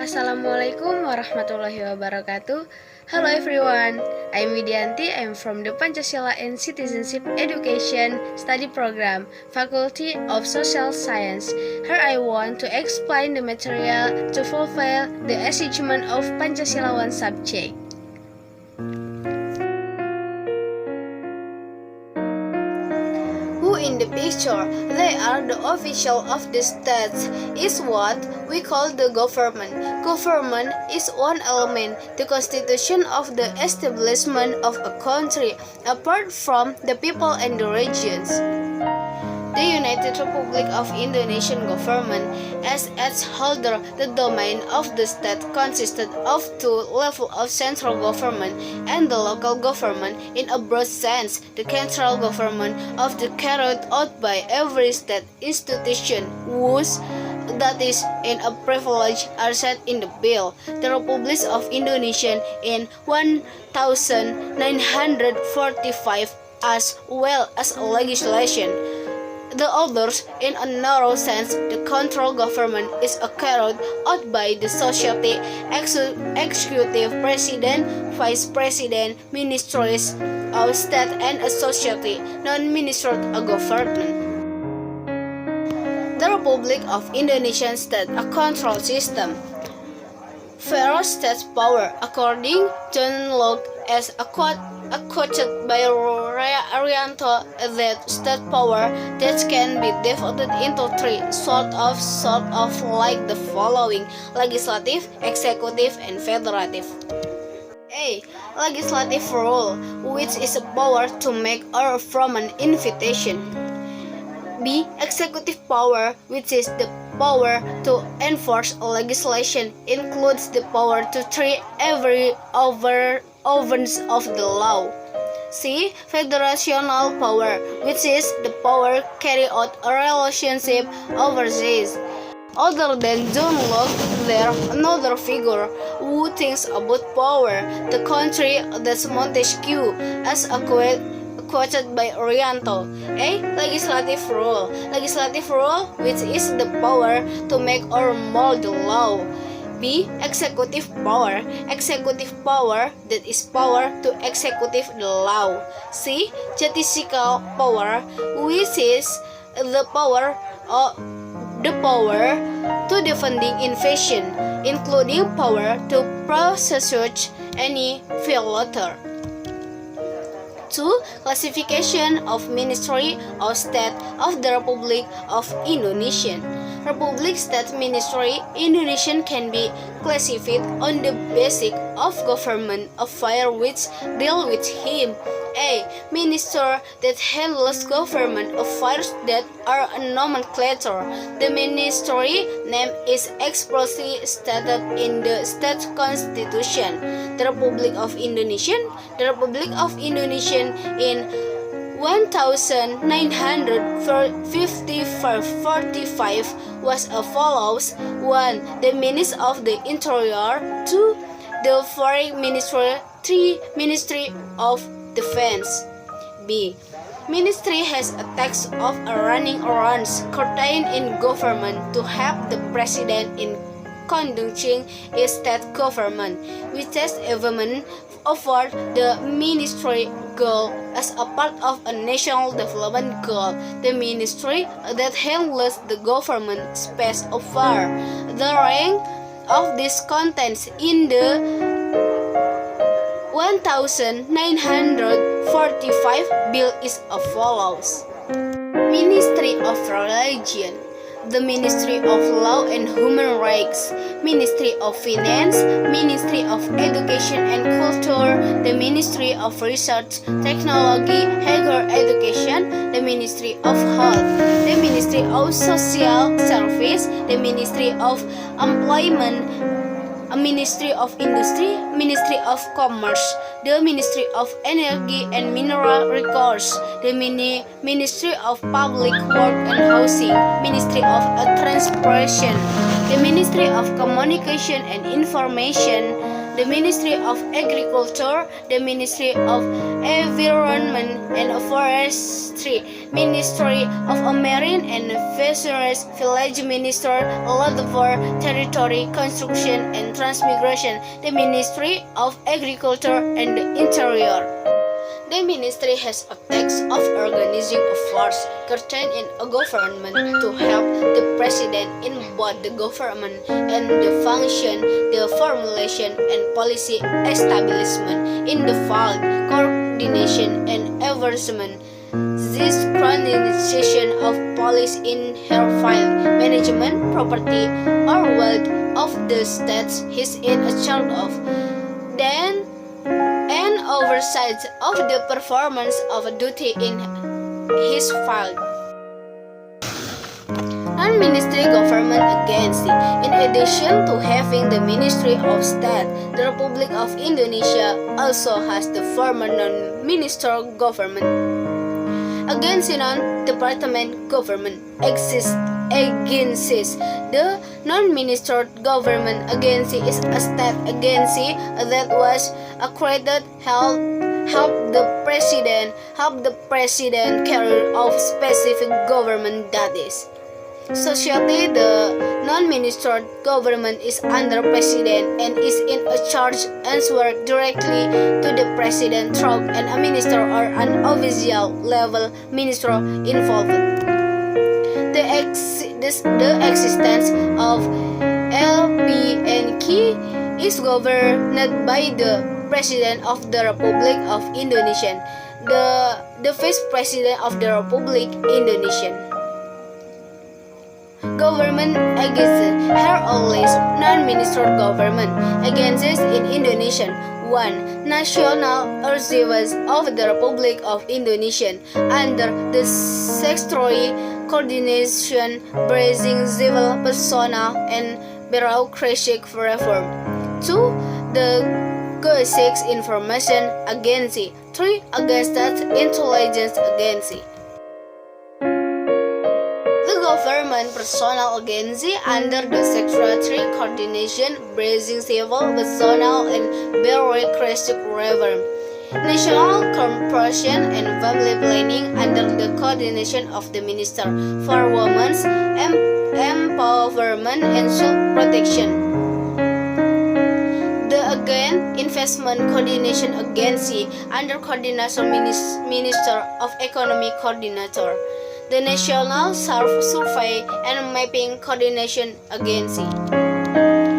Assalamualaikum warahmatullahi wabarakatuh. Hello everyone, I'm Widiyanti. I'm from the Pancasila and Citizenship Education Study Program, Faculty of Social Science. Here I want to explain the material to fulfill the achievement of Pancasila 1 subject. Who in the picture? They are the official of the state. Is what we call the government. Government is one element, the constitution of the establishment of a country, apart from the people and the regions. The United Republic of Indonesian government, as its holder, the domain of the state consisted of two levels of central government and the local government. In a broad sense, the central government of the carried out by every state institution whose that is in a privilege are set in the bill. The Republic of Indonesia in 1945 as well as legislation. The others, in a narrow sense, the control government is carried out by the society, executive president, vice president, ministries of state, and a society, non-ministerial government. The Republic of Indonesia state a control system. Pharaoh state power, according John Locke, as quoted by Wiratomo, that state power that can be divided into three sort of like the following: legislative, executive, and federative. A. Legislative rule, which is a power to make or from an invitation. B. Executive power, which is the power to enforce legislation, includes the power to treat every offense of the law. C. Federational power, which is the power carry out a relationship overseas. Other than John Locke, there another figure who thinks about power, the country that's Montesquieu, as a quoted by Wiratomo. A. Legislative rule. Legislative rule, which is the power to make or mold the law. B. Executive power. Executive power, that is power to execute the law. C. Judicial power, which is the power to defending invasion, including power to prosecute any violator. 2. Classification of Ministry of State of the Republic of Indonesia. Republic State Ministry Indonesian can be classified on the basis of government affairs which deal with him. A. Minister that handles government affairs that are a nomenclature. The ministry name is expressly stated in the state constitution. The Republic of Indonesia. The Republic of Indonesia in 1945 was as follows: 1. The Ministry of the Interior. 2. The Foreign Ministry. 3. Ministry of Defense. B. Ministry has a task of running errands contained in government to help the president in conducting a state government, which has even over the ministry goal as a part of a national development goal. The ministry that handles the government space over the rank of these contents in the 1945 bill is as follows: Ministry of Religion, the Ministry of Law and Human Rights, Ministry of Finance, Ministry of Education and Culture, the Ministry of Research, Technology, Higher Education, the Ministry of Health, the Ministry of Social Service, the Ministry of Employment, a Ministry of Industry, Ministry of Commerce, the Ministry of Energy and Mineral Resources, the Ministry of Public Work and Housing, Ministry of Transportation, the Ministry of Communication and Information, the Ministry of Agriculture, the Ministry of Environment and Forestry, Ministry of Marine and Fisheries, Village Minister, Labor, Territory, Construction and Transmigration, the Ministry of Agriculture and the Interior. The ministry has a task of organizing affairs contained in a government to help the president in both the government and the function, the formulation and policy establishment in the field, coordination and enforcement. This coordination of policy in her field, management, property or wealth of the states he is in charge of. Then and oversight of the performance of duty in his field. Non-ministry government agency. In addition to having the Ministry of State, the Republic of Indonesia also has the former non-ministerial government. Agency non-department government exists. Agencies. The non-ministerial government agency is a state agency that was created help the president carry out specific government duties. Society, the non-ministerial government is under president and is in a charge answer directly to the president through a minister or an official level minister involved. The existence of LPNK is governed by the President of the Republic of Indonesia, the Vice President of the Republic Indonesia. Government agencies. Here are list non-ministerial government agencies in Indonesia. 1. National Archives of the Republic of Indonesia under the secretary coordination bridging civil personnel and bureaucratic reform. 2. The G6 Information Agency. 3. State Intelligence Agency. The Government Personnel Agency under the Secretary Coordination bridging civil personnel and bureaucratic reform. National Corporation and Family Planning under the coordination of the Minister for Women's Empowerment and Self-Protection. The Investment Coordination Agency under coordination Minister of Economy Coordinator. The National Survey and Mapping Coordination Agency.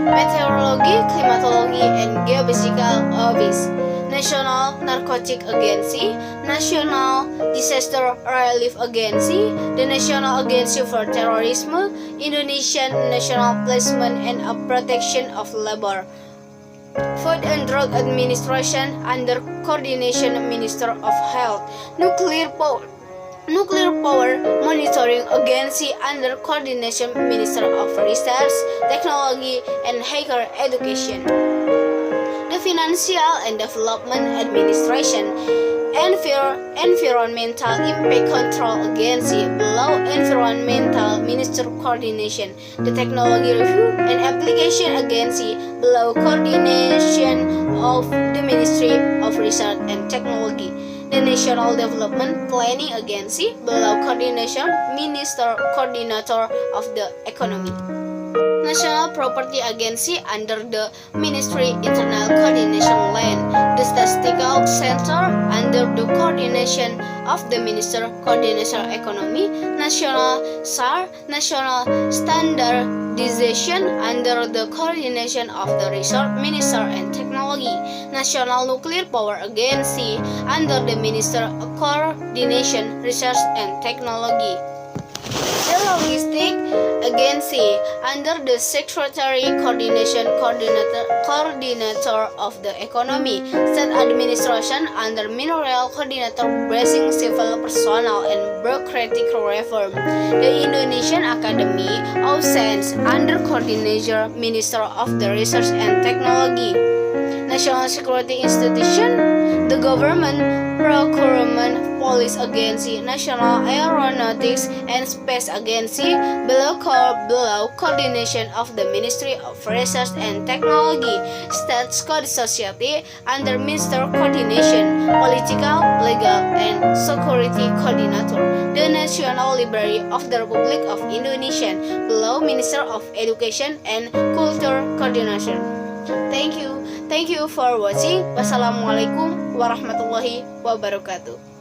Meteorology, Climatology and Geophysical Office. National Narcotic Agency, National Disaster Relief Agency, the National Agency for Terrorism, Indonesian National Placement and Protection of Labor, Food and Drug Administration under coordination Minister of Health, Nuclear Power Monitoring Agency under coordination Minister of Research, Technology and Higher Education. The Financial and Development Administration, Environmental Impact Control Agency below Environmental Minister Coordination, the Technology Review and Application Agency below coordination of the Ministry of Research and Technology, the National Development Planning Agency below coordination Minister Coordinator of the Economy. National Property Agency under the Ministry Internal Coordination Land, the Statistical Center under the coordination of the Minister Coordination Economy, National SAR, National Standardization under the coordination of the Research Minister and Technology, National Nuclear Power Agency under the Minister of Coordination, Research and Technology. The Logistic Agency under the Secretary Coordinator of the Economy, State Administration under Mineral Coordinator Bridging Civil Personnel and Bureaucratic Reform, the Indonesian Academy of Science under coordination Minister of the Research and Technology, National Security Institution, the Government Procurement Police Agency, National Aeronautics and Space Agency, below coordination of the Ministry of Research and Technology, State Code Society, under Minister Coordination, Political, Legal, and Security Coordinator, the National Library of the Republic of Indonesia, below Minister of Education and Culture Coordination. Thank you for watching. Wassalamualaikum warahmatullahi wabarakatuh.